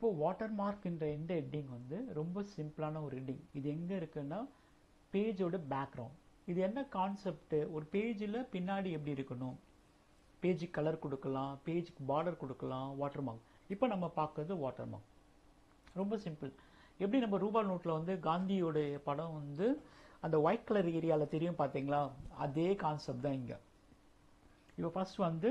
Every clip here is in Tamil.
இப்போ வாட்டர் மார்க் என்ற இந்த ஹெட்டிங் வந்து ரொம்ப சிம்பிளான ஒரு ஹெட்டிங். இது எங்கே இருக்குன்னா பேஜோட பேக்ரவுண்ட். இது என்ன கான்செப்ட், ஒரு பேஜில் பின்னாடி எப்படி இருக்கணும், பேஜுக்கு கலர் கொடுக்கலாம், பேஜுக்கு பார்டர் கொடுக்கலாம், வாட்டர் மார்க். இப்போ நம்ம பார்க்குறது வாட்டர் மார்க். ரொம்ப சிம்பிள். எப்படி நம்ம ரூபா நோட்டில் வந்து காந்தியோடைய படம் வந்து அந்த ஒயிட் கலர் ஏரியாவில் தெரியும் பார்த்தீங்களா, அதே கான்செப்ட் தான் இங்கே. இப்போ ஃபர்ஸ்ட் வந்து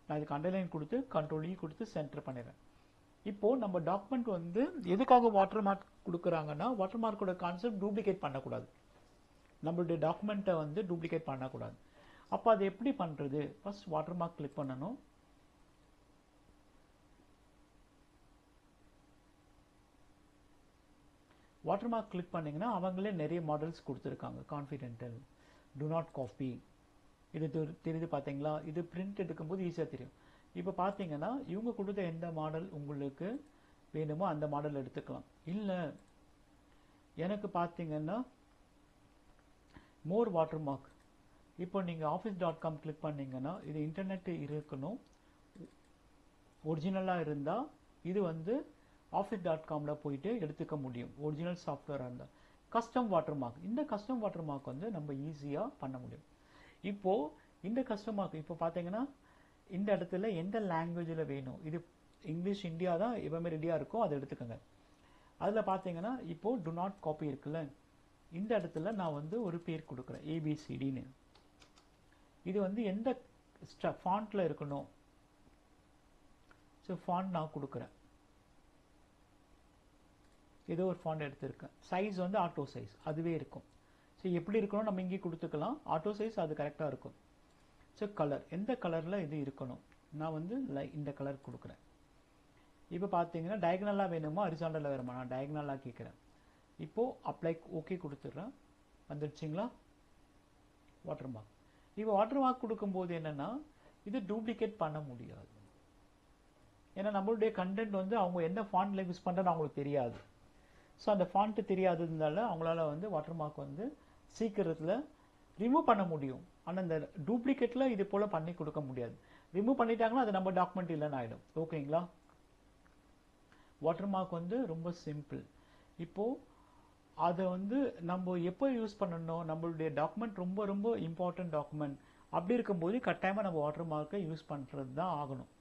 நான் இதுக்கு அண்டர்லைன் கொடுத்து கண்ட்ரோல் இ கொடுத்து சென்டர் பண்ணிடுறேன். இப்போது நம்ம டாக்குமெண்ட் வந்து எதுக்காக வாட்டர் மார்க் கொடுக்குறாங்கன்னா, வாட்டர் மார்க்கோட கான்செப்ட் டூப்ளிகேட் பண்ணக்கூடாது, நம்மளுடைய டாக்குமெண்ட்டை வந்து டூப்ளிகேட் பண்ணக்கூடாது. அப்போ அது எப்படி பண்ணுறது? ஃபர்ஸ்ட் வாட்டர் மார்க் கிளிக் பண்ணணும். வாட்டர் மார்க் கிளிக் பண்ணிங்கன்னா அவங்களே நிறைய மாடல்ஸ் கொடுத்துருக்காங்க. கான்ஃபிடென்டல், டு நாட் காப்பி, இது தெரியுது பார்த்தீங்களா, இது பிரிண்ட் எடுக்கும்போது ஈஸியாக தெரியும். இப்போ பார்த்தீங்கன்னா இவங்க கொடுத்த எந்த மாடல் உங்களுக்கு வேணுமோ அந்த மாடல் எடுத்துக்கலாம். இல்லை எனக்கு பார்த்தீங்கன்னா மோர் வாட்டர் மார்க், இப்போ நீங்கள் office.com கிளிக் பண்ணிங்கன்னா இது இன்டர்நெட் இருக்கணும், ஒரிஜினலாக இருந்தால் இது வந்து office.comல போயிட்டு எடுத்துக்க முடியும், ஒரிஜினல் சாஃப்ட்வேராக இருந்தால். கஸ்டம் வாட்டர் மார்க், இந்த கஸ்டம் வாட்டர் மார்க் வந்து நம்ம ஈஸியாக பண்ண முடியும். இப்போது இந்த கஸ்டம் மார்க் இப்போ பார்த்தீங்கன்னா இந்த இடத்துல எந்த லாங்குவேஜில் வேணும், இது இங்கிலீஷ் இந்தியா தான் எப்பவுமே ரெடியாக இருக்கும், அதை எடுத்துக்கோங்க. அதில் பார்த்தீங்கன்னா இப்போது டு நாட் காப்பி இருக்குல்ல, இந்த இடத்துல நான் வந்து ஒரு பேர் கொடுக்குறேன் ஏபிசிடின்னு. இது வந்து எந்த ஃபாண்ட்டில் இருக்கணும், ஸோ ஃபாண்ட் நான் கொடுக்குறேன், ஏதோ ஒரு ஃபாண்ட் எடுத்திருக்கேன். சைஸ் வந்து ஆட்டோ சைஸ் அதுவே இருக்கும். ஸோ எப்படி இருக்கணும் நம்ம இங்கே கொடுத்துக்கலாம், ஆட்டோ சைஸ் அது கரெக்டாக இருக்கும். ஸோ கலர் எந்த கலரில் இது இருக்கணும், நான் வந்து இந்த கலர் கொடுக்குறேன். இப்போ பார்த்தீங்கன்னா டயகனலாக வேணுமா ஹரிசாண்டலாக வேணுமா, நான் டயகனலாக கேட்குறேன். இப்போது அப்ளை ஓகே கொடுத்துட்றேன். வந்துடுச்சிங்களா வாட்டர் மார்க். இப்போ வாட்டர் மார்க் கொடுக்கும்போது என்னென்னா இது டூப்ளிகேட் பண்ண முடியாது, ஏன்னா நம்மளுடைய கண்டென்ட் வந்து அவங்க என்ன ஃபாண்ட்டில் யூஸ் பண்ணுறன்னு அவங்களுக்கு தெரியாது. ஸோ அந்த ஃபாண்ட்டு தெரியாததுனால அவங்களால வந்து வாட்டர் மார்க் வந்து சீக்கிரத்தில் ரிமூவ் பண்ண முடியும். ஆனால் இந்த டூப்ளிகேட்டில் இது போல் பண்ணி கொடுக்க முடியாது. ரிமூவ் பண்ணிட்டாங்கன்னா அது நம்ம டாக்குமெண்ட் இல்லைன்னு ஆகிடும். ஓகேங்களா. வாட்டர் மார்க் வந்து ரொம்ப சிம்பிள். இப்போது அதை வந்து நம்ம எப்போ யூஸ் பண்ணணும், நம்மளுடைய டாக்குமெண்ட் ரொம்ப ரொம்ப இம்பார்ட்டன்ட் டாக்குமெண்ட் அப்படி இருக்கும்போது கட்டாயமாக நம்ம வாட்டர் மார்க்கை யூஸ் பண்ணுறது தான் ஆகணும்.